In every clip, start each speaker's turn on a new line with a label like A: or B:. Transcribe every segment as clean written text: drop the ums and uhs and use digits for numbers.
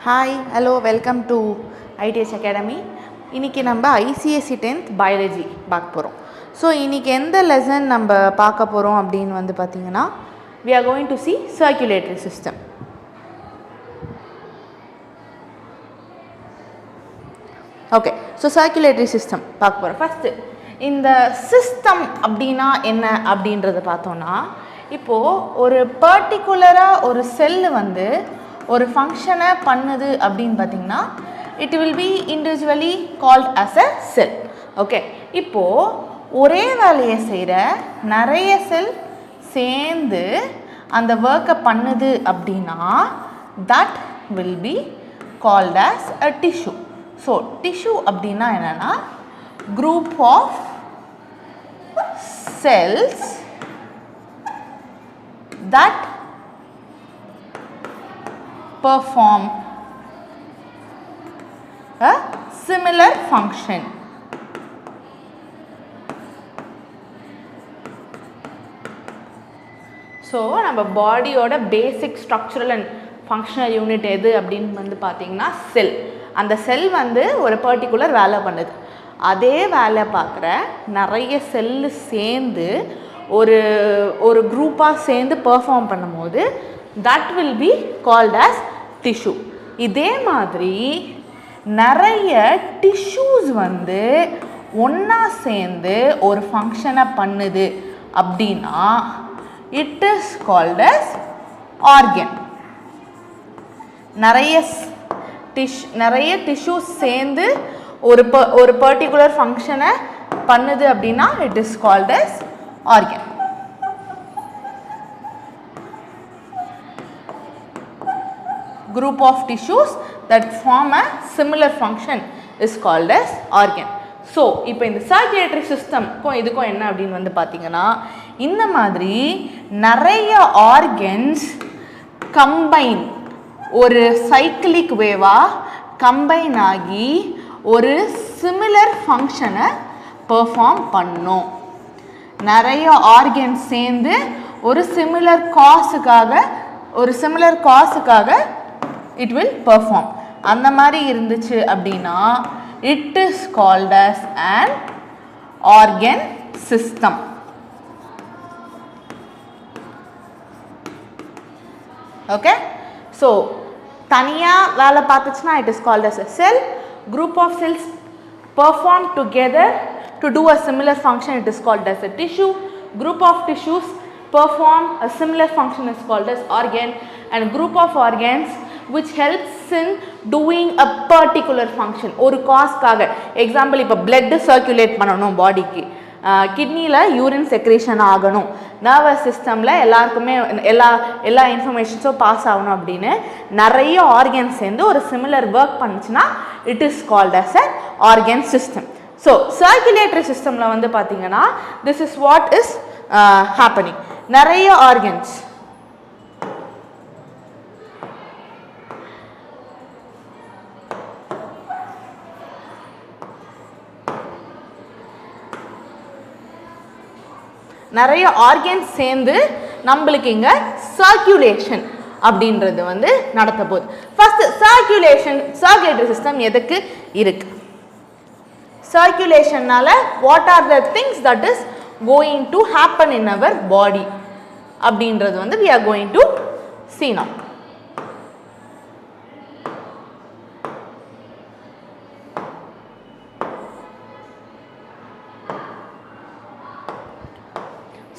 A: Hi, hello, welcome to ITH Academy. இன்னைக்கு நம்ம ICSE 10th biology பார்க்க போகிறோம். ஸோ இன்னைக்கு எந்த லெசன் நம்ம பார்க்க போகிறோம் அப்படின்னு வந்து பார்த்தீங்கன்னா we are going to see circulatory system. Okay, so circulatory system பார்க்க போகிறோம். ஃபஸ்ட்டு இந்த சிஸ்டம் அப்படின்னா என்ன அப்படின்றத பார்த்தோன்னா, இப்போது ஒரு பர்டிகுலராக ஒரு செல்லு வந்து ஒரு ஃபங்க்ஷனை பண்ணுது அப்படின்னு பார்த்தீங்கன்னா it will be individually called as a cell. Okay, இப்போது ஒரே வேலையை செய்கிற நிறைய செல் சேர்ந்து அந்த ஒர்க்கை பண்ணுது அப்படின்னா that will be called as a tissue. So tissue அப்படின்னா என்னென்னா group of cells that perform a similar function. So நம்ம பாடியோட basic structural and functional unit எது அப்படின்னு வந்து பார்த்திங்கன்னா செல். அந்த செல் வந்து ஒரு பர்டிகுலர் வேலை பண்ணுது. அதே வேலை பார்க்குற நிறைய செல்லு சேர்ந்து ஒரு குரூப்பாக சேர்ந்து பெர்ஃபார்ம் பண்ணும்போது that will be called as tissue. இதே மாதிரி நிறைய டிஷ்யூஸ் வந்து ஒன்றா சேர்ந்து ஒரு ஃபங்க்ஷனை பண்ணுது அப்படின்னா it is called as organ. நிறைய டிஷ்யூஸ் சேர்ந்து ஒரு பர்டிகுலர் ஃபங்க்ஷனை பண்ணுது அப்படின்னா it is called as organ. Group of tissues that form a similar function is called as organ. So இப்போ இந்த சர்க்குலேட்டரி சிஸ்டம்க்கும் இதுக்கும் என்ன அப்படின்னு வந்து பார்த்தீங்கன்னா இந்த மாதிரி நிறைய ஆர்கன்ஸ் கம்பைன் ஒரு சைக்கிளிக் வேவாக கம்பைன் ஆகி ஒரு சிமிலர் ஃபங்க்ஷனை பெர்ஃபார்ம் பண்ணும். நிறைய ஆர்கன்ஸ் சேர்ந்து ஒரு சிமிலர் காஸுக்காக it will perform. அந்த மாதிரி இருந்துச்சு அப்படின்னா it is called as an organ system. Okay, so தனியா வேலை பார்த்துச்சுன்னா it is called as a cell. Group of cells perform together to do a similar function, it is called as a tissue. Group of tissues perform a similar function is called as organ, and group of organs which helps in doing a particular function ஒரு காஸ்க்காக. Example இப்போ blood circulate பண்ணணும் பாடிக்கு, கிட்னியில் urine secretion ஆகணும், nervous சிஸ்டமில் எல்லாருக்குமே எல்லா இன்ஃபர்மேஷன்ஸும் pass ஆகணும் அப்படின்னு நிறைய ஆர்கன்ஸ் சேர்ந்து ஒரு சிமிலர் ஒர்க் பண்ணுச்சுன்னா it is called as a organ system. So circulatory சிஸ்டமில் வந்து பார்த்தீங்கன்னா this is what is happening. நிறைய ஆர்கன்ஸ் சேர்ந்து நம்மளுக்கு இங்கே சர்க்குலேஷன் அப்படின்றது வந்து நடத்த போகுது. ஃபர்ஸ்ட் சர்க்குலேட்டரி சிஸ்டம் எதுக்கு இருக்கு? சர்க்குலேஷன்னால what are the things that is going to happen in our body அப்படின்றது வந்து we are going to see now.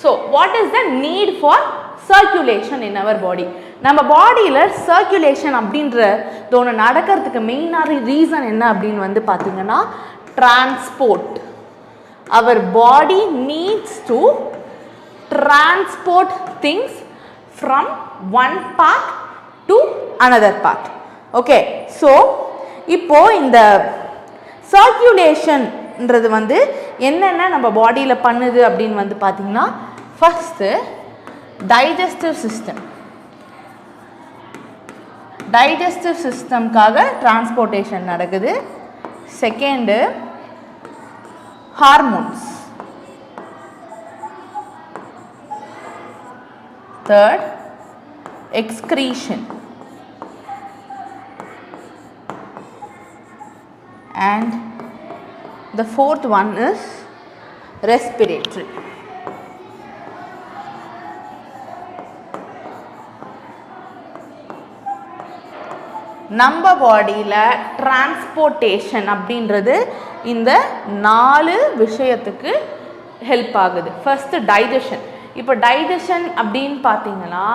A: So what is the need for circulation in our body? நம்ம பாடியில் circulation அப்படின்றது ஒன்று நடக்கிறதுக்கு மெயினான ரீசன் என்ன அப்படின்னு வந்து பார்த்தீங்கன்னா transport. Our body needs to transport things from one part to another part. Okay, so இப்போது இந்த சர்க்குலேஷன்ன்றது வந்து என்னென்ன நம்ம பாடியில் பண்ணுது அப்படின்னு வந்து பார்த்தீங்கன்னா ஃபஸ்ட்டு டைஜஸ்டிவ் சிஸ்டம்காக டிரான்ஸ்போர்ட்டேஷன் நடக்குது. Second hormones. third excretion, and the fourth one is respiratory. நம்ம பாடியில் டிரான்ஸ்போர்ட்டேஷன் அப்படின்றது இந்த 4 விஷயத்துக்கு ஹெல்ப் ஆகுது. First digestion. இப்போ டைஜஷன் அப்படின்னு பார்த்தீங்கன்னா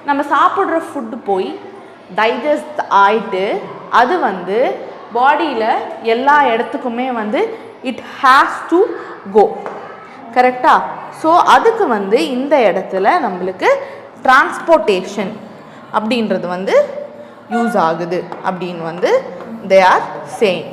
A: நம்ம சாப்பிட்ற ஃபுட்டு போய் டைஜஸ்ட் ஆயிட்டு அது வந்து பாடியில் எல்லா இடத்துக்குமே வந்து இட் ஹேஸ் டு கோ, கரெக்டா? ஸோ அதுக்கு வந்து இந்த இடத்துல நம்மளுக்கு டிரான்ஸ்போர்ட்டேஷன் அப்படின்றது வந்து யூஸ் ஆகுது அப்படின்னு வந்து தே ஆர் சேயிங்.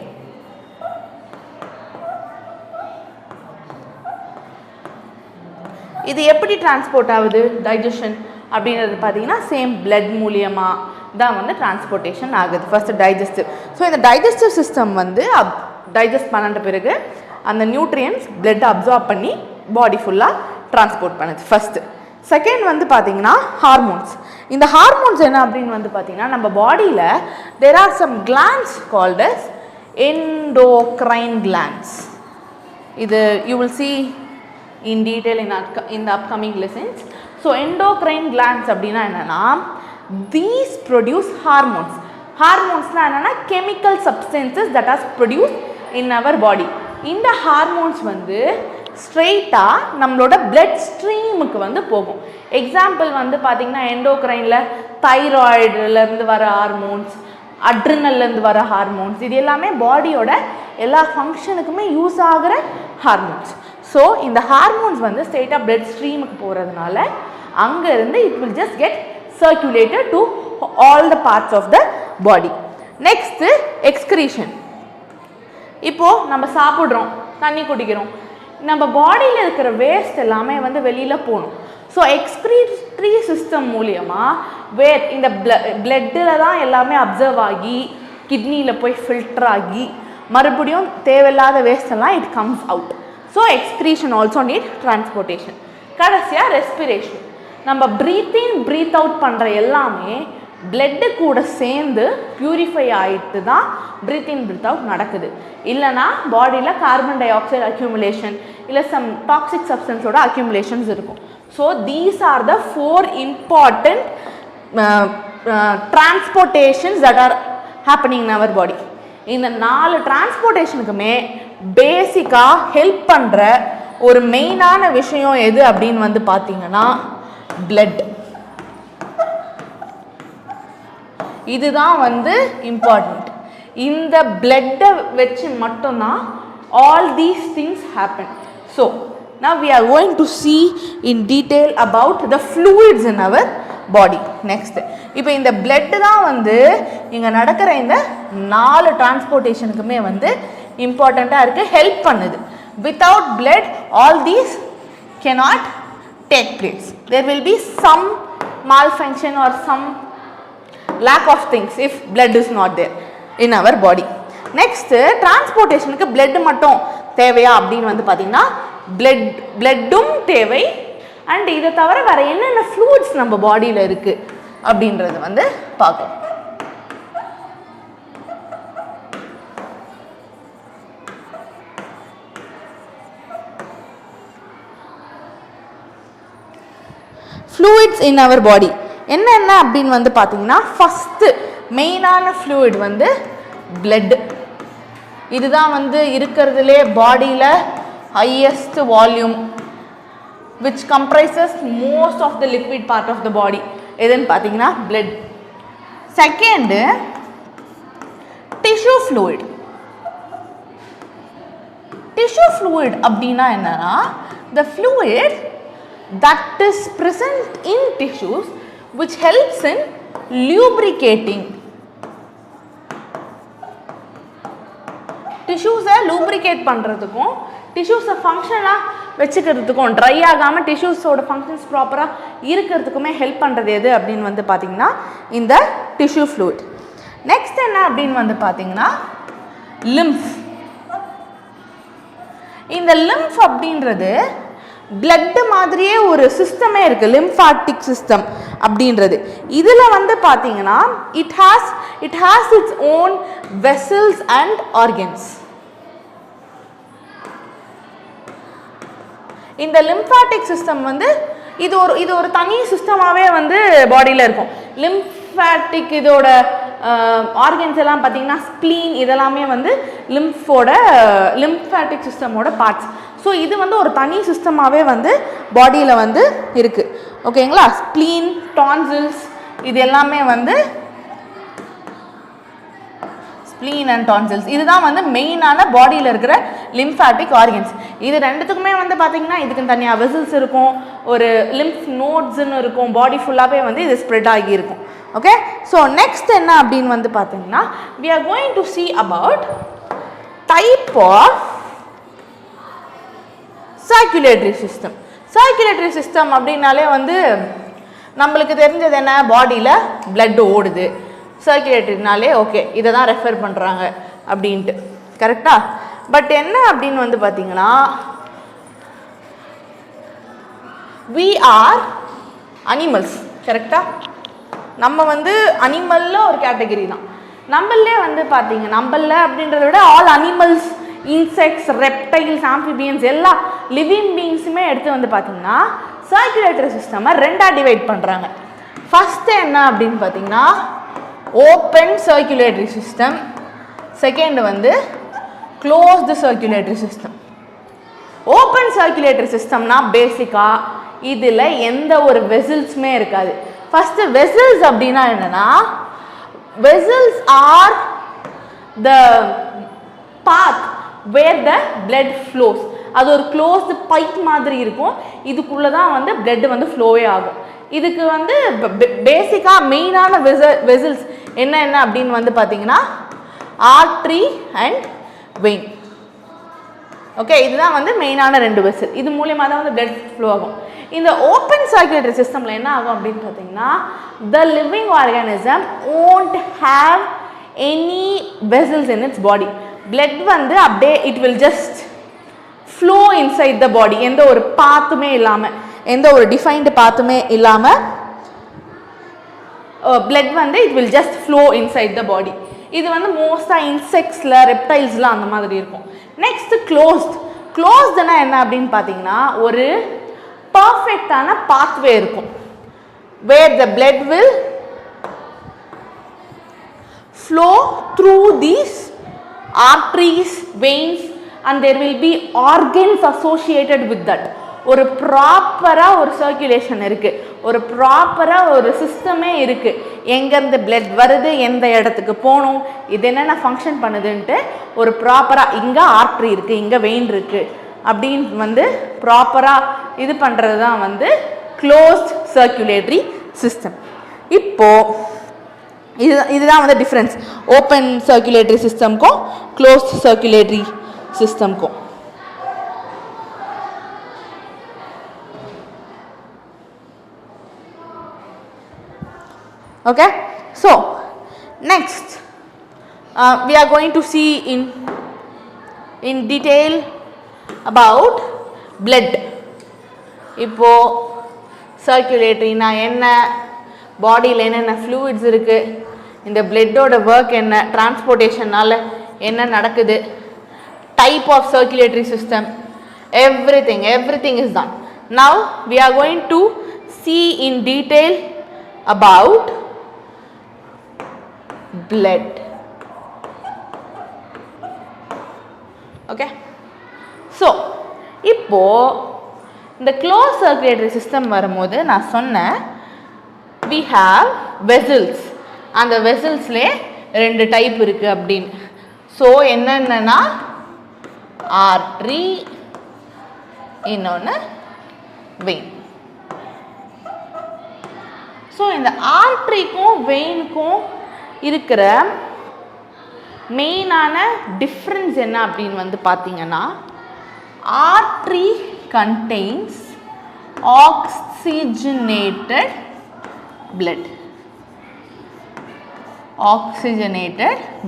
A: இது எப்படி டிரான்ஸ்போர்ட் ஆகுது டைஜஷன் அப்படின்றது பார்த்தீங்கன்னா சேம் பிளட் மூலியமாக தான் வந்து டிரான்ஸ்போர்ட்டேஷன் ஆகுது. First digestive. ஸோ இந்த டைஜஸ்டிவ் சிஸ்டம் வந்து டைஜஸ்ட் பண்ணிட்ட பிறகு அந்த நியூட்ரியன்ஸ் பிளட் அப்சார்ப் பண்ணி பாடி ஃபுல்லாக டிரான்ஸ்போர்ட் பண்ணுது ஃபர்ஸ்ட். செகண்ட் வந்து பார்த்தீங்கன்னா ஹார்மோன்ஸ். இந்த ஹார்மோன்ஸ் என்ன அப்படின்னு வந்து பார்த்தீங்கன்னா நம்ம பாடியில் there are some glands called as endocrine glands. இது you will see in detail in the upcoming lessons. So endocrine glands அப்படின்னா என்னன்னா these produce hormones. Hormonesனா என்னன்னா chemical substances that are produced in our body. இந்த hormones வந்து ஸ்ட்ரெயிட்டாக நம்மளோட blood ஸ்ட்ரீமுக்கு வந்து போகும். எக்ஸாம்பிள் வந்து பார்த்திங்கன்னா எண்டோக்ரைனில் தைராய்டுலேருந்து வர ஹார்மோன்ஸ், அட்ரினல்லேருந்து வர ஹார்மோன்ஸ், இது எல்லாமே பாடியோட எல்லா ஃபங்க்ஷனுக்குமே யூஸ் ஆகிற ஹார்மோன்ஸ். ஸோ இந்த ஹார்மோன்ஸ் வந்து ஸ்ட்ரெயிட்டாக பிளட் ஸ்ட்ரீமுக்கு போகிறதுனால அங்கேருந்து it will just get circulated to all the parts of the body. Next excretion. இப்போது நம்ம சாப்பிட்றோம், தண்ணி குடிக்கிறோம், நம்ம பாடியில் இருக்கிற வேஸ்ட் எல்லாமே வந்து வெளியில் போகணும். ஸோ எக்ஸ்கிரீட்டரி சிஸ்டம் மூலியமாக இந்த பிளட்டில் தான் எல்லாமே அப்சர்வ் ஆகி கிட்னியில் போய் ஃபில்டர் ஆகி மறுபடியும் தேவையில்லாத வேஸ்ட் எல்லாம் it comes out. So excretion also need transportation. கடைசியாக ரெஸ்பிரேஷன். நம்ம ப்ரீத் இன் ப்ரீத் அவுட் பண்ணுற எல்லாமே பிளட்டு கூட சேர்ந்து பியூரிஃபை ஆகிட்டு தான் ப்ரீத் இன் ப்ரீத் அவுட் நடக்குது. இல்லைனா பாடியில் கார்பன் டை ஆக்சைடு அக்யூமுலேஷன் இல்லை சம் டாக்ஸிக் சப்ஸ்டன்ஸோட அக்யூமுலேஷன்ஸ் இருக்கும். So these are the 4 important transportations that are happening in our body. இந்த 4 டிரான்ஸ்போர்ட்டேஷனுக்குமே பேசிக்காக ஹெல்ப் பண்ணுற ஒரு மெயினான விஷயம் எது அப்படின்னு வந்து பார்த்தீங்கன்னா பிளட். இதுதான் வந்து இம்பார்ட்டண்ட். இந்த பிளட்டை வச்சு மட்டும்தான் all these things happen. So now we are going to see in detail about the fluids in our body. next இப்போ இந்த blood தான் வந்து இங்கே நடக்கிற இந்த 4 டிரான்ஸ்போர்ட்டேஷனுக்குமே வந்து இம்பார்ட்டண்ட்டாக இருக்குது, ஹெல்ப் பண்ணுது. without blood all these cannot take place. there will be some malfunction or some lack of things if blood is not there in our body. next டிரான்ஸ்போர்ட்டேஷனுக்கு blood மட்டும் தேவையா அப்படின்னு வந்து பார்த்தீங்கன்னா பிளட்டும் தேவை. அண்ட் இதை தவிர வேறு என்னென்ன ஃப்ளூயிட்ஸ் நம்ம பாடியில் இருக்குது அப்படின்றது வந்து பார்க்கலாம். ஃப்ளூயிட்ஸ் இன் அவர் பாடி என்னென்ன அப்படின்னு வந்து பார்த்தீங்கன்னா ஃபஸ்ட்டு மெயினான ஃப்ளூயிட் வந்து பிளட். இதுதான் வந்து இருக்கிறதுலே பாடியில் highest volume which comprises most of the liquid part of the body. எதுன்னு பார்த்தீங்கன்னா blood. second tissue fluid. tissue fluid அப்படின்னா என்னன்னா the fluid that is present in tissues which helps in lubricating. டிஷ்யூஸை லூப்ரிகேட் பண்ணுறதுக்கும் டிஷ்யூஸை ஃபங்க்ஷனாக வச்சுக்கிறதுக்கும் ட்ரை ஆகாமல் டிஷ்யூஸோட functions ப்ராப்பராக இருக்கிறதுக்குமே ஹெல்ப் பண்ணுறது எது அப்படின்னு வந்து பார்த்திங்கன்னா இந்த டிஷ்யூ ஃப்ளூயிட். நெக்ஸ்ட் என்ன அப்படின்னு வந்து பார்த்திங்கன்னா லிம்ஃப். இந்த லிம்ஃப் அப்படின்றது பிளட்டு மாதிரியே ஒரு சிஸ்டமே இருக்குது, லிம்ஃபாட்டிக் சிஸ்டம் அப்படின்றது. இதில் வந்து பார்த்திங்கன்னா it has it has its own vessels and organs. In the lymphatic system வந்து இது ஒரு தனி சிஸ்டமாவே வந்து பாடியில் இருக்கும். லிம்ஃபாட்டிக் இதோட ஆர்கன்ஸ் எல்லாம் பார்த்தீங்கன்னா ஸ்ப்ளீன் இதெல்லாமே வந்து லிம்ஃபாட்டிக் சிஸ்டமோட பார்ட்ஸ். ஸோ இது வந்து ஒரு தனி சிஸ்டமாகவே வந்து பாடியில் வந்து இருக்குது. ஓகேங்களா? ஸ்ப்ளீன், டான்சில்ஸ் இது எல்லாமே வந்து ஸ்ப்ளீன் அண்ட் டான்சில்ஸ் இதுதான் வந்து மெயினான பாடியில் இருக்கிற லிம்ஃபாட்டிக் ஆர்கன்ஸ். இது ரெண்டுத்துக்குமே வந்து பார்த்தீங்கன்னா இதுக்கு தனியாக வெசல்ஸ் இருக்கும், ஒரு லிம்ஃப் நோட்ஸ்ன்னு இருக்கும், பாடி ஃபுல்லாகவே வந்து இது ஸ்ப்ரெட் ஆகி இருக்கும். ஓகே, ஸோ நெக்ஸ்ட் என்ன அப்படின்னு வந்து பார்த்தீங்கன்னா we are going to see about type of circulatory system. circulatory system அப்படின்னாலே வந்து நம்மளுக்கு தெரிஞ்சது என்ன, பாடியில் பிளட் ஓடுது, சர்க்குலேட்டரினாலே ஓகே இதை தான் ரெஃபர் பண்ணுறாங்க அப்படின்ட்டு. கரெக்டாக? பட் என்ன அப்படின்னு வந்து பார்த்தீங்கன்னா we are animals. கரெக்டாக? நம்ம வந்து அனிமலில் ஒரு கேட்டகரி தான். நம்மளே வந்து பார்த்தீங்க, நம்மள அப்படின்றத விட all animals, insects, reptiles, amphibians எல்லா லிவிங் பீயிங்ஸுமே எடுத்து வந்து பார்த்தீங்கன்னா சர்க்குலேட்டரி சிஸ்டமை ரெண்டாக டிவைட் பண்ணுறாங்க. ஃபஸ்ட்டு என்ன அப்படின்னு பார்த்தீங்கன்னா ஓப்பன் சர்க்குலேட்டரி சிஸ்டம், செகண்ட் வந்து closed circulatory system. Open circulatory சிஸ்டம்னா பேசிக்காக இதில் எந்த ஒரு வெசல்ஸுமே இருக்காது. ஃபஸ்ட்டு வெசல்ஸ் அப்படின்னா என்னென்னா, vessels are the path where the blood flows. அது ஒரு க்ளோஸ்டு பைப் மாதிரி இருக்கும், இதுக்குள்ளே தான் வந்து பிளட் வந்து ஃப்ளோவே ஆகும். இதுக்கு வந்து பேசிக்காக மெயினான வெசல்ஸ் என்ன அப்படின்னு வந்து பார்த்தீங்கன்னா ஆர்ட்ரி அண்ட் வெயின். ஓகே, இதுதான் வந்து மெயினான ரெண்டு வெசல். இது மூலியமாக தான் வந்து பிளட் ஃப்ளோ ஆகும். இந்த ஓப்பன் சர்க்குலேட்டரி சிஸ்டமில் என்ன ஆகும் அப்படின்னு பார்த்தீங்கன்னா the living organism won't have any vessels in its body. blood வந்து அப்படியே it will just flow inside the body. எந்த ஒரு பாத்துமே இல்லாமல், எந்த ஒரு டிஃபைன்டு பாத்துமே இல்லாமல் பிளட் வந்து it will just flow inside the body. இது வந்து மோஸ்ட்டாக இன்செக்ட்ஸில், ரெப்டைல்ஸில் அந்த மாதிரி இருக்கும். நெக்ஸ்ட் க்ளோஸ்டுனா என்ன அப்படின்னு பார்த்தீங்கன்னா ஒரு பர்ஃபெக்டான பாத்வே இருக்கும் where the blood will flow through these arteries, veins and there will be organs associated with that. ஒரு ப்ராப்பராக ஒரு சர்க்குலேஷன் இருக்குது, ஒரு ப்ராப்பராக ஒரு சிஸ்டமே இருக்குது. எங்கேருந்து பிளட் வருது, எந்த இடத்துக்கு போகணும், இது என்னென்ன ஃபங்க்ஷன் பண்ணுதுன்ட்டு ஒரு ப்ராப்பராக இங்கே ஆர்ட்ரி இருக்குது, இங்கே வெயின் இருக்குது அப்படின்னு வந்து ப்ராப்பராக இது பண்ணுறது தான் வந்து க்ளோஸ்ட் சர்க்குலேட்டரி சிஸ்டம். இப்போது இதுதான் வந்து டிஃப்ரென்ஸ் ஓப்பன் சர்க்குலேட்டரி சிஸ்டம்க்கும் க்ளோஸ்ட் சர்க்குலேட்டரி சிஸ்டம்க்கும். Okay, so next we are going to see in detail about blood. இப்போ சர்க்குலேட்டரினா என்ன, பாடியில் என்னென்ன ஃப்ளூயிட்ஸ் இருக்குது, இந்த பிளட்டோட ஒர்க் என்ன, டிரான்ஸ்போர்ட்டேஷனால் என்ன நடக்குது, type of circulatory system, everything is done. Now we are going to see in detail about blood. Okay, so இப்போ இந்த க்ளோஸ் சர்க்குலேட்டரி சிஸ்டம் வரும்போது நான் சொன்னேன் we have vessels. அந்த வெசல்ஸ்லேயே ரெண்டு டைப் இருக்குது அப்படின்னு. ஸோ என்னென்னா ஆர்ட்ரி, இன்னொன்று வெயின். ஸோ இந்த ஆர்ட்ரிக்கும் வெயினுக்கும் இருக்கிற மெயினான டிஃப்ரென்ஸ் என்ன அப்படின்னு வந்து பார்த்தீங்கன்னா artery contains oxygenated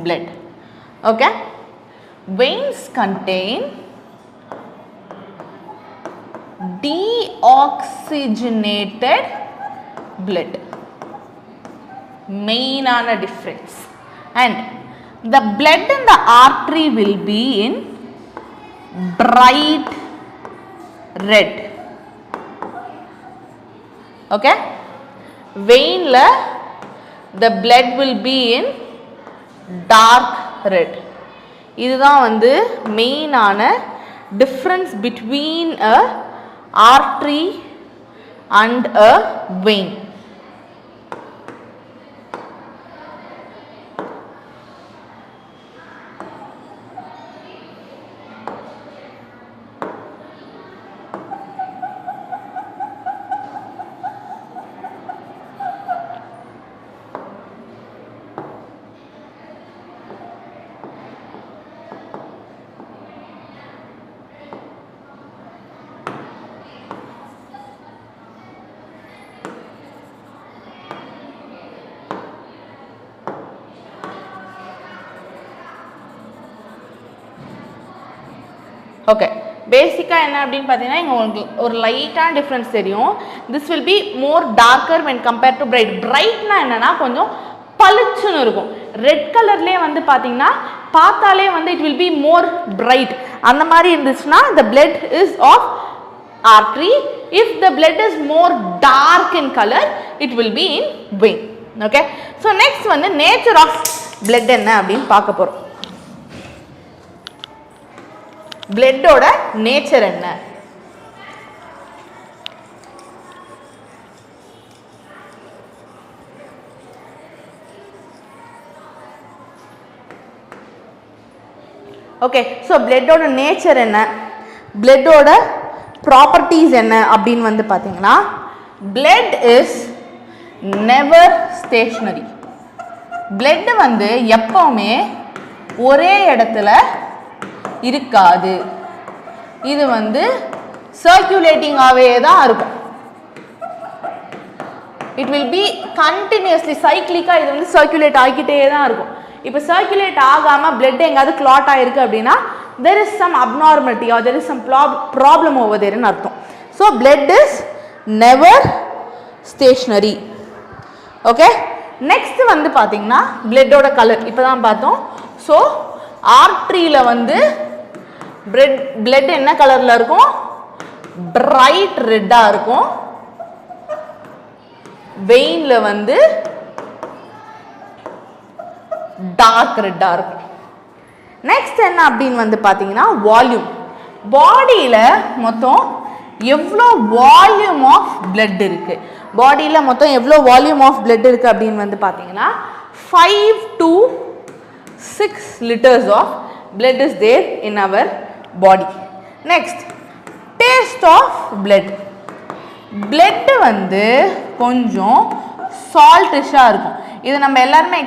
A: blood. Okay, veins contain deoxygenated blood. Main difference. and the blood in the artery will be in bright red. Okay, vein la the blood will be in dark red. இதுதான் வந்து மெயினான difference between a artery and a vein. Okay, பேசிக்கா என்ன அப்படினு பாத்தீங்கன்னா இங்க உங்களுக்கு ஒரு லைட்டான டிஃபரன்ஸ் தெரியும். This will be more darker when compared to bright. Brightனா என்னன்னா கொஞ்சம் பளிச்சுன்னு இருக்கும். ரெட் கலர்லயே வந்து பாத்தீங்கன்னா பார்த்தாலே வந்து it will be more bright. அந்த மாதிரி இருந்துச்சுன்னா the blood is of artery. If the blood is more dark in color, it will be in vein. Okay, so next வந்து nature of blood என்ன அப்படினு பார்க்க போறோம். blood ஓட நேச்சர் என்ன? ஓகே, ஸோ பிளட்டோட நேச்சர் என்ன, பிளட்டோட ப்ராப்பர்ட்டிஸ் என்ன அப்படின்னு வந்து பார்த்தீங்கன்னா, blood is never stationery. Blood வந்து எப்பவுமே ஒரே இடத்துல இருக்காது. இது வந்து சர்க்குலேட்டிங்காகவே தான் இருக்கும். இட் வில் பி கண்டினியூஸ்லி சைக்கிளிக்காக இது வந்து சர்க்குலேட் ஆகிக்கிட்டே தான் இருக்கும். இப்போ சர்க்குலேட் ஆகாமல் பிளட் எங்காவது கிளாட் ஆகிருக்கு அப்படின்னா there is some abnormality or there is some problem over தேர்னு அர்த்தம். So blood is never stationary. Okay, next வந்து பார்த்தீங்கன்னா பிளட்டோட கலர் இப்போ தான் பார்த்தோம். ஸோ ஆர்ட்ரியில் வந்து பிளட் என்ன கலரில் இருக்கும்? பிரைட் ரெட்டாக இருக்கும். வெயின்ல வந்து டார்க் ரெட்டாக இருக்கும். நெக்ஸ்ட் என்ன அப்படின்னு வந்து பார்த்தீங்கன்னா வால்யூம். பாடியில் மொத்தம் எவ்வளோ வால்யூம் ஆஃப் பிளட் இருக்கு? பாடியில் மொத்தம் எவ்வளோ வால்யூம் ஆஃப் பிளட் இருக்கு அப்படின்னு வந்து பார்த்தீங்கன்னா 5 to 6 liters of blood is there in our body. Next, taste of blood. blood வந்து கொஞ்சம் சால்ட்டிஷாக இருக்கும். இது நம்ம எல்லாருமே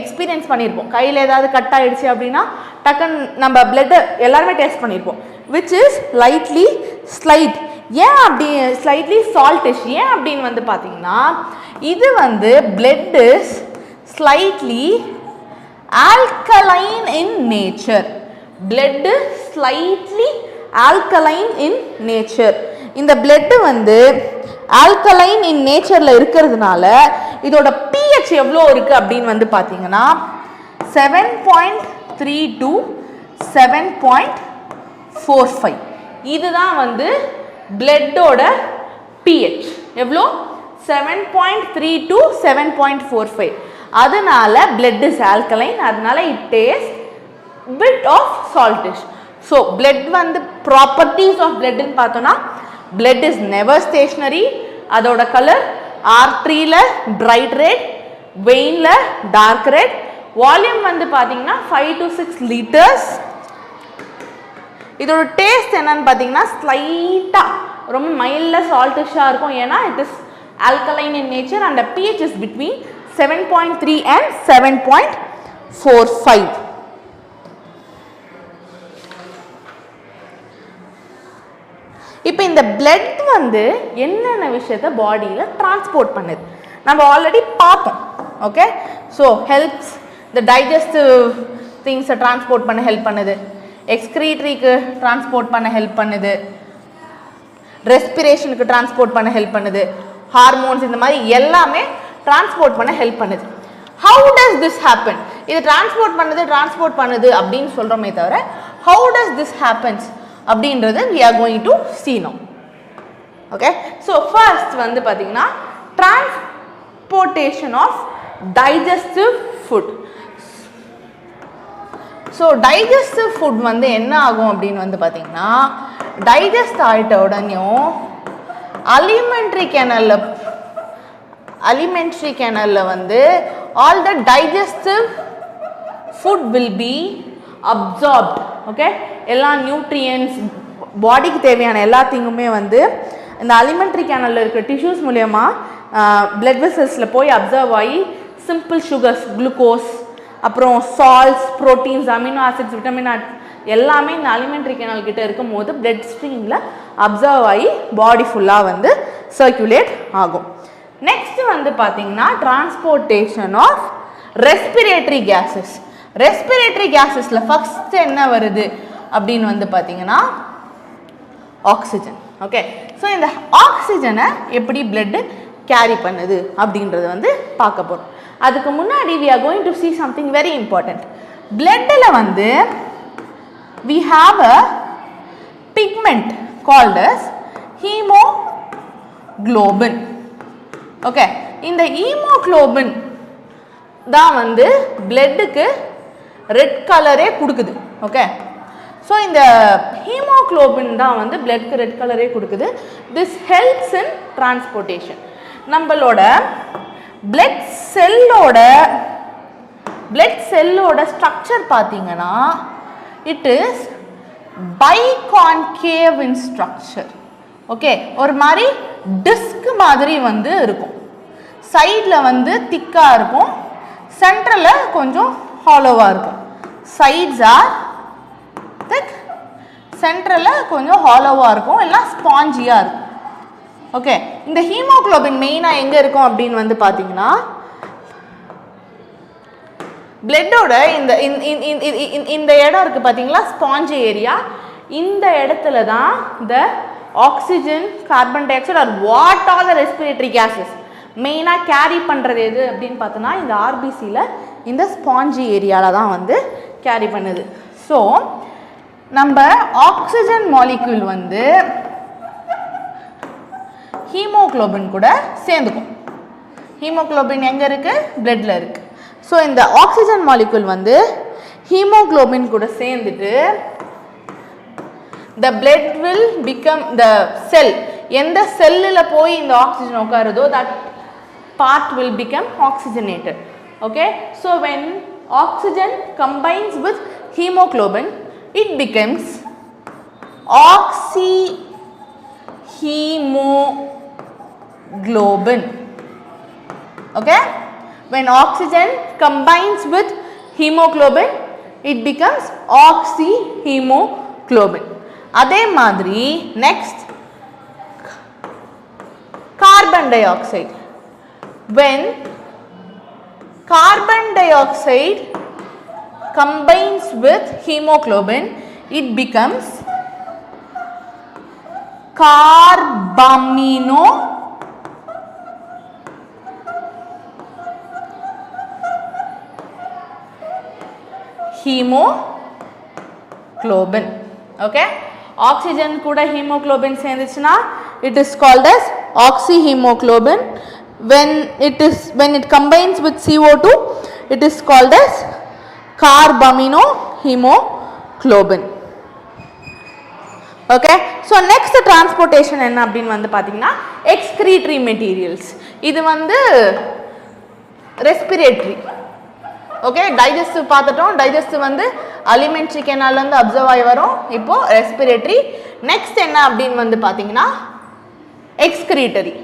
A: எக்ஸ்பீரியன்ஸ் பண்ணியிருப்போம். கையில் ஏதாவது கட் ஆகிடுச்சு அப்படின்னா டக்குன்னு நம்ம பிளட்டை எல்லாருமே டேஸ்ட் பண்ணியிருப்போம். Which is lightly slight. ஏன் அப்படி ஸ்லைட்லி சால்ட்டிஷ் ஏன் அப்படின்னு வந்து பார்த்தீங்கன்னா, இது வந்து blood is slightly alkaline in nature. blood slightly alkaline in nature. இந்த blood வந்து alkaline in natureல இருக்கிறதுனால இதோட pH எவ்வளோ இருக்கு அப்படின்னு வந்து பார்த்தீங்கன்னா 7.3 to 7.45. இதுதான் வந்து bloodோட pH. எவ்வளோ? 7.3 to 7.45. அதனால blood is alkaline. அதனால it tastes bit of saltish. So blood வந்து properties of blood ன்னு பார்த்தோம்னா blood is never stationary. அதோட கலர் artery ல bright red, vein ல dark red. வால்யூம் வந்து பார்த்தீங்கன்னா 5 to 6 liters. இதோட டேஸ்ட் என்னன்னு பார்த்தீங்கன்னா ஸ்லைட்டா ரொம்ப மைல்டா சால்ட்டிஷா இருக்கும். ஏன்னா it is alkaline in nature and the pH is between 7.3 and 7.45. இப்போ இந்த blood வந்து என்னென்ன விஷயத்தை பாடியில் டிரான்ஸ்போர்ட் பண்ணுது நம்ம ஆல்ரெடி பார்த்தோம். Okay, so helps the digestive திங்ஸை டிரான்ஸ்போர்ட் பண்ண ஹெல்ப் பண்ணுது, எக்ஸ்கிரீட்டரிக்கு டிரான்ஸ்போர்ட் பண்ண ஹெல்ப் பண்ணுது, ரெஸ்பிரேஷனுக்கு டிரான்ஸ்போர்ட் பண்ண ஹெல்ப் பண்ணுது, ஹார்மோன்ஸ் இந்த மாதிரி எல்லாமே டிரான்ஸ்போர்ட் பண்ண ஹெல்ப் பண்ணுது. How does this happen? இது டிரான்ஸ்போர்ட் பண்ணுது அப்படின்னு சொல்கிறோமே தவிர how does this happens அப்படின்றது we are going to see now. Okay, so first வந்து பார்த்தீங்கன்னா transportation of digestive food. So digestive food வந்து என்ன ஆகும் அப்படின்னு வந்து பார்த்தீங்கன்னா டைஜஸ்ட் ஆகிட்ட உடனேயும் alimentary canal வந்து all the digestive food will be absorbed. Okay, எல்லா நியூட்ரியன்ஸ் பாடிக்கு தேவையான எல்லாத்தையுமே வந்து இந்த alimentary canalல இருக்க டிஷ்யூஸ் மூலமா blood vesselsல போய் அப்சர்வ் ஆகி சிம்பிள் சுகர்ஸ் குளுக்கோஸ் அப்புறம் salts proteins amino acids vitamin எல்லாமே இந்த alimentary canal கிட்ட இருக்கும்போது blood streamல அப்சர்வ் ஆகி பாடி ஃபுல்லாக வந்து சர்க்குலேட் ஆகும். நெக்ஸ்ட் வந்து பார்த்தீங்கன்னா transportation of respiratory gases. Respiratory கேஸஸில் ஃபர்ஸ்ட் என்ன வருது அப்படின்னு வந்து பார்த்தீங்கன்னா ஆக்சிஜன். ஓகே, ஸோ இந்த ஆக்சிஜனை எப்படி பிளட்டு கேரி பண்ணுது அப்படின்றது வந்து பார்க்க போகிறோம். அதுக்கு முன்னாடி we are going to see something very important. பிளட்டில் வந்து we have a pigment called as hemoglobin. Okay, இந்த ஹீமோகுளோபின் தான் வந்து பிளட்டுக்கு ரெட் கலரே கொடுக்குது. ஓகே, ஸோ இந்த ஹீமோகுளோபின் தான் வந்து பிளட்க்கு ரெட் கலரே கொடுக்குது. This helps in transportation. நம்மளோட பிளட் செல்லோட ஸ்ட்ரக்சர் பார்த்தீங்கன்னா it is biconcave in structure. Okay, ஒரு மாதிரி டிஸ்க் மாதிரி வந்து இருக்கும். சைடில் வந்து திக்காக இருக்கும், சென்டரில் கொஞ்சம் ஹாலோவாக இருக்கும். சைட்ஸ் ஆர் திக், சென்டரில் கொஞ்சம் ஹாலோவாக இருக்கும், எல்லாம் ஸ்பாஞ்சியாக இருக்கும். ஓகே, இந்த ஹீமோகுளோபின் மெயினாக எங்கே இருக்கும் அப்படின்னு வந்து பார்த்தீங்கன்னா பிளட்டோட இந்த இடம் இருக்குது பார்த்தீங்களா, ஸ்பாஞ்சி ஏரியா. இந்த இடத்துல தான் இந்த oxygen carbon dioxide are what all the respiratory gases மெயினாக கேரி பண்ணுறது எது அப்படின்னு பார்த்தோன்னா இந்த ஆர்பிசியில் இந்த ஸ்பாஞ்சி ஏரியாவில் தான் வந்து கேரி பண்ணுது. ஸோ நம்ம ஆக்சிஜன் மாலிக்யூல் வந்து ஹீமோகுளோபின் கூட சேர்ந்துக்கும். ஹீமோகுளோபின் எங்கே இருக்குது? பிளட்டில் இருக்குது. ஸோ இந்த ஆக்சிஜன் மாலிக்யூல் வந்து ஹீமோகுளோபின் கூட சேர்ந்துட்டு the blood will become the cell. எந்த செல்லில் போய் இந்த oxygen உட்காருதோ that part will become oxygenated. Okay, so when oxygen combines with hemoglobin it becomes oxyhemoglobin. Okay, when oxygen combines with hemoglobin it becomes oxyhemoglobin. அதே மாதிரி next carbon di oxide. when carbon dioxide combines with hemoglobin it becomes carbaminohemoglobin. Okay, oxygen கூட hemoglobin சேர்ந்துச்சுனா it is called as oxyhemoglobin. when it combines with CO2 it is called as carbaminohemoglobin. Okay, so next transportation என்ன அப்படினு வந்து பாத்தீங்கன்னா excretory materials. இது வந்து respiratory. Okay, digestive பார்த்துட்டோம். Digestive வந்து alimentary canal வந்து அப்சர்வ் ஆகி வரும். இப்போ ரெஸ்பிரேட்டரி. நெக்ஸ்ட் என்ன அப்படின்னு வந்து பார்த்தீங்கன்னா எக்ஸ்கிரீட்டரி.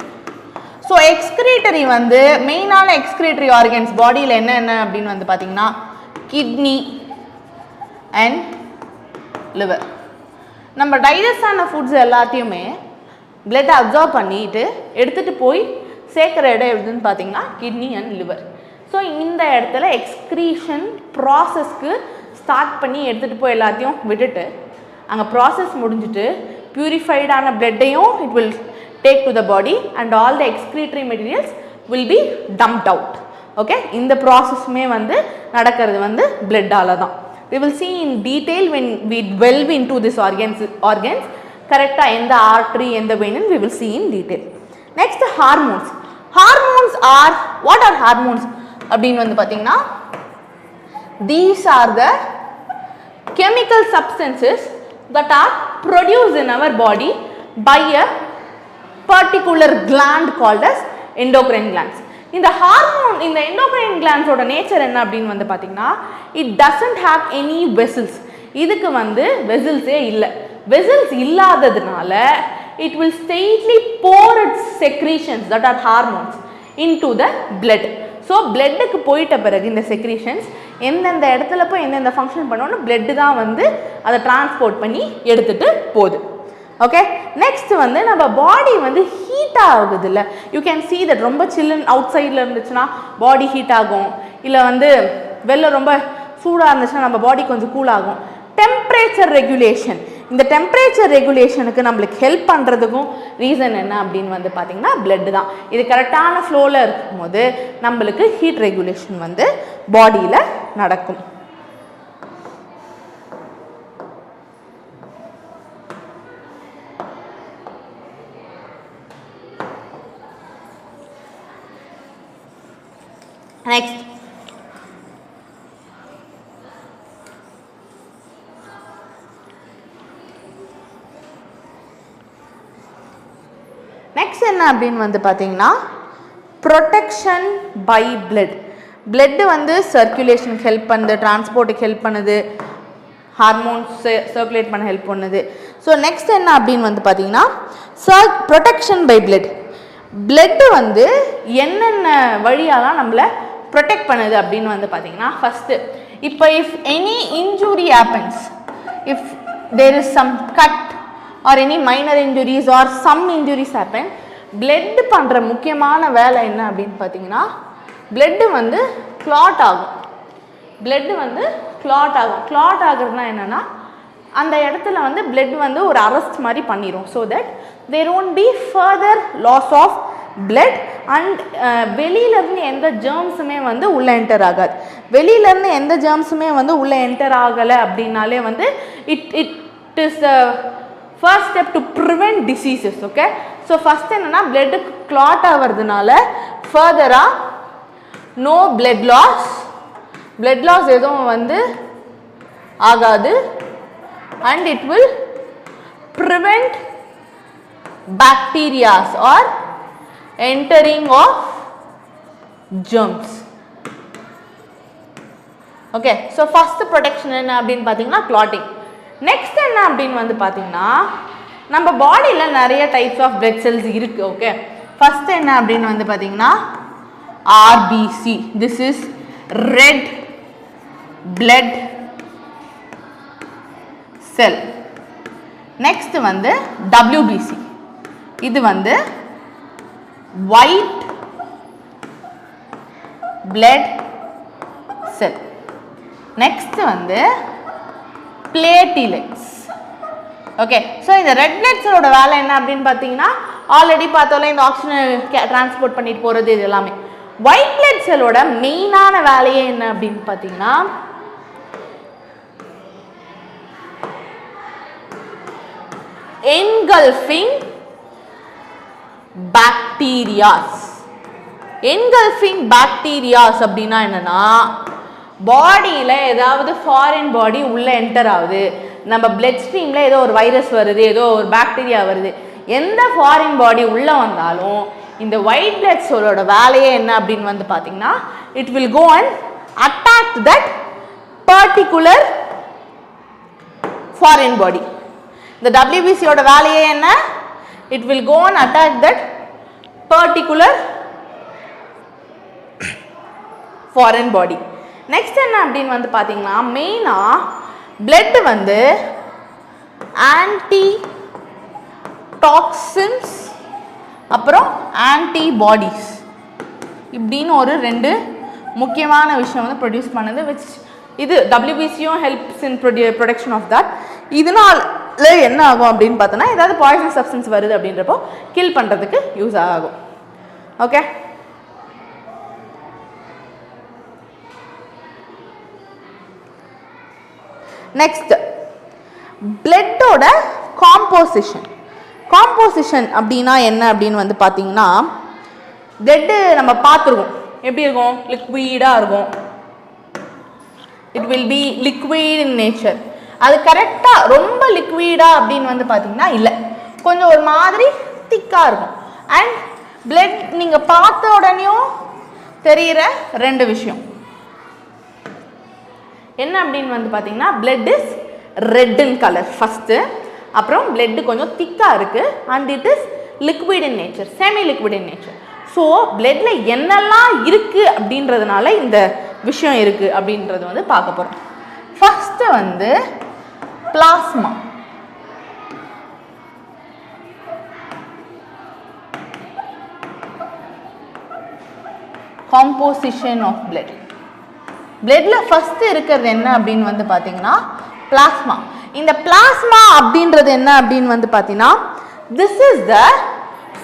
A: ஸோ எக்ஸ்கிரீட்டரி வந்து மெயினான எக்ஸ்கிரீட்டரி ஆர்கன்ஸ் பாடியில் என்ன அப்படின்னு வந்து பார்த்தீங்கன்னா கிட்னி அண்ட் லிவர். நம்ம டைஜஸ்ட் ஆன ஃபுட்ஸ் எல்லாத்தையுமே பிளட்டை அப்சர்வ் பண்ணிட்டு எடுத்துகிட்டு போய் சேர்க்குற இடம் எதுன்னு பார்த்தீங்கன்னா கிட்னி அண்ட் லிவர். ஸோ இந்த இடத்துல எக்ஸ்க்ரீஷன் ப்ராசஸ்க்கு ஸ்டார்ட் பண்ணி எடுத்துகிட்டு போய் எல்லாத்தையும் விட்டுட்டு அங்கே ப்ராசஸ் முடிஞ்சுட்டு பியூரிஃபைடான பிளட்டையும் it will take to the body and all the excretory materials will be dumped out. Okay இந்த ப்ராசஸ்மே வந்து நடக்கிறது வந்து பிளட்டால தான். we will see in detail when we delve into this organs கரெக்டா எந்த ஆர்டரி எந்த vein we will see in detail. next hormones are what are hormones அப்படின்னு வந்து பாத்தீங்கன்னா these are the chemical substances that are produced in our body by a particular gland called as endocrine glands. இந்த hormone இந்த endocrine glands ஓட nature என்ன அப்படின்னு வந்து பாத்தீங்கன்னா it doesn't have any vessels. இதுக்கு வந்து வெசல்ஸே இல்ல. வெசல்ஸ் இல்லாததுனால it will straightly pour its secretions that are hormones into the blood. So பிளட்டுக்கு போயிட்ட பிறகு இந்த செக்ரீஷன்ஸ் எந்தெந்த இடத்துல போய் எந்தெந்த ஃபங்க்ஷன் பண்ணோன்னு பிளட்டு தான் வந்து அதை டிரான்ஸ்போர்ட் பண்ணி எடுத்துகிட்டு போகுது. ஓகே நெக்ஸ்ட் வந்து நம்ம பாடி வந்து ஹீட் ஆகுது இல்லை, யூ கேன் see that ரொம்ப சில்லுன்னு அவுட் சைடில் இருந்துச்சுன்னா பாடி ஹீட் ஆகும், இல்லை வந்து வெளில ரொம்ப சூடாக இருந்துச்சுன்னா நம்ம பாடி கொஞ்சம் கூல் ஆகும். டெம்பரேச்சர் ரெகுலேஷன், இந்த டெம்பரேச்சர் ரெகுலேஷனுக்கு நம்மளுக்கு ஹெல்ப் பண்ணுறதுக்கும் ரீசன் என்ன அப்படின்னு வந்து பார்த்திங்கன்னா பிளட் தான். இது கரெக்டான ஃப்ளோவில் இருக்கும்போது நம்மளுக்கு ஹீட் ரெகுலேஷன் வந்து பாடியில் நடக்கும். நெக்ஸ்ட் நெக்ஸ்ட் என்ன அப்படின்னு வந்து பார்த்தீங்கன்னா ப்ரொடெக்ஷன் பை பிளட். பிளட்டு வந்து சர்க்குலேஷனுக்கு ஹெல்ப் பண்ணுது, டிரான்ஸ்போர்ட்டுக்கு ஹெல்ப் பண்ணுது, ஹார்மோன்ஸ் சர்க்குலேட் பண்ண ஹெல்ப் பண்ணுது. ஸோ நெக்ஸ்ட் என்ன அப்படின்னு வந்து பார்த்தீங்கன்னா ப்ரொடெக்ஷன் பை பிளட். பிளட்டு வந்து என்னென்ன வழியாலாம் நம்மளை ப்ரொடெக்ட் பண்ணுது அப்படின்னு வந்து பார்த்தீங்கன்னா ஃபஸ்ட்டு இப்போ if any injury happens, if there is some cut or any minor injuries or some injuries happen, blood பண்ணுற முக்கியமான வேலை என்ன அப்படின்னு பார்த்தீங்கன்னா blood வந்து clot ஆகும். blood வந்து clot ஆகும். clot ஆகுறதுனா என்னென்னா அந்த இடத்துல வந்து blood வந்து ஒரு அரெஸ்ட் மாதிரி பண்ணிடும். So that there won't be further loss of blood and வெளியிலேருந்து எந்த ஜேர்ம்ஸுமே வந்து உள்ளே என்டர் ஆகாது. வெளியிலேருந்து எந்த ஜேர்ம்ஸுமே வந்து உள்ளே என்டர் ஆகலை அப்படின்னாலே வந்து it is the first step to prevent diseases. okay so first என்னன்னா blood clot ஆவறதுனால further no blood loss எதுவும் வந்து ஆகாது and it will prevent bacteria or entering of germs. okay so first protection என்ன அப்படின்னு பார்த்தீங்கன்னா clotting. நெக்ஸ்ட் என்ன அப்படின்னு வந்து பார்த்தீங்கன்னா நம்ம பாடியில் நிறைய டைப்ஸ் ஆஃப் பிளட் செல்ஸ் இருக்குது. ஓகே ஃபர்ஸ்ட் என்ன அப்படின்னு வந்து பார்த்தீங்கன்னா RBC, this is red blood cell. Next வந்து டபிள்யூபிசி, இது வந்து ஒயிட் பிளட் செல். நெக்ஸ்ட் வந்து platelets. ஓகே ஸோ இந்த ரெட் பிளட் செல்லோட வேலை என்ன அப்படின்னு பார்த்தீங்கன்னா ஆல்ரெடி பார்த்தோம்ல இந்த ஆக்சிஜனை டிரான்ஸ்போர்ட் பண்ணிட்டு போகிறது இது எல்லாமே. ஒயிட் பிளட் செல்லோட மெயினான வேலையே என்ன அப்படின்னு பார்த்தீங்கன்னா engulfing bacterias. engulfing bacterias அப்படின்னா என்னன்னா பாடியில் ஏதாவது ஃபாரின் பாடி உள்ளே என்டர் ஆகுது, நம்ம பிளட் ஸ்ட்ரீமில் ஏதோ ஒரு வைரஸ் வருது, ஏதோ ஒரு பாக்டீரியா வருது, எந்த ஃபாரின் பாடி உள்ளே வந்தாலும் இந்த ஒயிட் பிளட் செல்லோட வேலையே என்ன அப்படின்னு வந்து பார்த்தீங்கன்னா it will go and attack that particular foreign body. இந்த டபிள்யூபிசியோட வேலையே என்ன, it will go and attack that particular foreign body. Next என்ன அப்படின்னு வந்து பார்த்தீங்கன்னா மெயினாக பிளட் வந்து ஆன்டி டாக்சின்ஸ் அப்புறம் ஆன்டிபாடிஸ் இப்படின்னு ஒரு ரெண்டு முக்கியமான விஷயம் வந்து ப்ரொடியூஸ் பண்ணுது. விச் இது டபிள்யூபிசியும் helps in production of that. இதனால என்ன ஆகும் அப்படின்னு பார்த்தோன்னா ஏதாவது பாய்சன் சப்ஸ்டன்ஸ் வருது அப்படின்றப்போ கில் பண்ணுறதுக்கு யூஸ் ஆகும். ஓகே நெக்ஸ்ட் பிளட்டோட காம்போசிஷன் அப்படின்னா என்ன அப்படின்னு வந்து பார்த்தீங்கன்னா பிளட்டு நம்ம பார்த்துருக்கோம் எப்படி இருக்கும் லிக்விடாக இருக்கும் it will B liquid in nature அது கரெக்டாக ரொம்ப லிக்விடா அப்படின்னு வந்து பார்த்தீங்கன்னா இல்லை கொஞ்சம் ஒரு மாதிரி திக்காக இருக்கும் அண்ட் பிளட் நீங்கள் பார்த்த உடனேயும் தெரிகிற ரெண்டு விஷயம் என்ன அப்படின்னு வந்து பார்த்தீங்கன்னா blood is red in colour first அப்புறம் பிளட் கொஞ்சம் திக்காக இருக்குது and it is liquid in nature semi liquid in nature so பிளட்ல என்னெல்லாம் இருக்குது அப்படின்றதுனால இந்த விஷயம் இருக்குது அப்படின்றது வந்து பார்க்க போகிறோம் ஃபஸ்ட்டு வந்து பிளாஸ்மா காம்போசிஷன் ஆஃப் பிளட் பிளட்ல ஃபர்ஸ்ட் இருக்கிறது என்ன அப்படின்னு வந்து பார்த்தீங்கன்னா பிளாஸ்மா இந்த பிளாஸ்மா அப்படின்றது என்ன அப்படின்னு வந்து பார்த்தீங்கன்னா this is the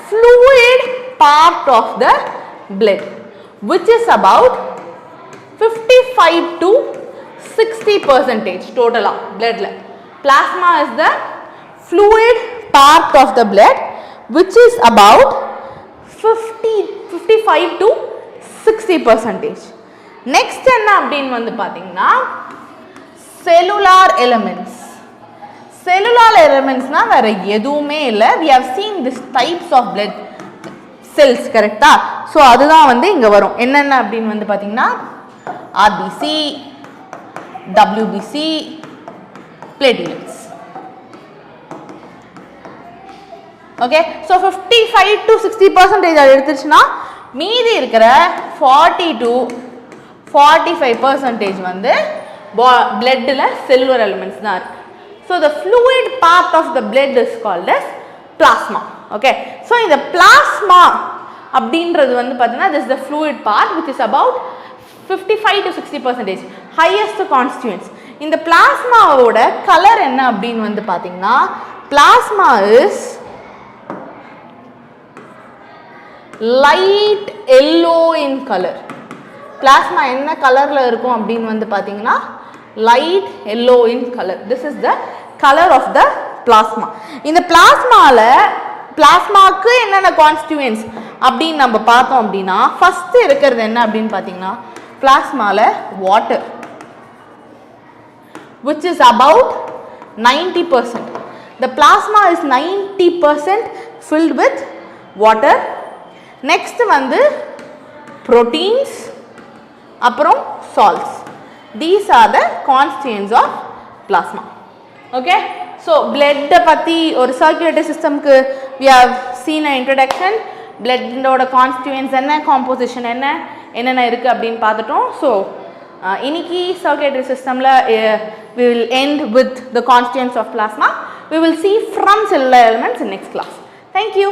A: fluid part of the blood which is about 55 to 60% total blood la plasma is the fluid part of the blood which is about 55 to 60%. Next என்ன அப்படின்னு வந்து பார்த்தீங்கன்னா cellular elements. Cellular elements-னா வேற எதுவுமே இல்லை. We have seen this types of blood cells கரெக்டா? So அதுதான் வந்து இங்கே வரும். என்னென்ன அப்படின்னு வந்து பார்த்தீங்கன்னா RBC, WBC, platelets. Okay so 55 to 60% அது எடுத்துச்சுன்னா மீதி இருக்கிற 40 to 45% வந்து bloodல cellular elements தான் இருக்கு. So the fluid part of the blood is called as plasma. Okay. So in the plasma அப்படின்றது வந்து பார்த்தீங்கன்னா this is the fluid part which is about 55 to 60% highest constituents. இந்த பிளாஸ்மாவோட கலர் என்ன அப்படின்னு வந்து பார்த்தீங்கன்னா plasma is light yellow in color. Plasma என்ன கலர்ல இருக்கும் அப்படின்னு வந்து பார்த்தீங்கன்னா light yellow in color. This is the color of the plasma. இந்த பிளாஸ்மால பிளாஸ்மாக்கு என்னென்ன கான்ஸ்டிட்யூயன்ட்ஸ் அப்படின்னு நம்ம பார்த்தோம் அப்படின்னா ஃபர்ஸ்ட் இருக்கிறது என்ன அப்படின்னு பார்த்தீங்கன்னா பிளாஸ்மால water which is about 90%. The plasma is 90% filled with water. Next வந்து proteins அப்புறம் salts. These are the constituents of plasma. Okay, so blood பத்தி ஒரு circulatory systemக்கு we have seen an introduction. Blood ஓட constituents என்ன, composition என்னென்ன இருக்கு அப்படின்னு பார்த்துட்டோம். So இன்னைக்கு circulatory systemல we will end with the constituents of plasma. We will see from cellular elements in next class. Thank you.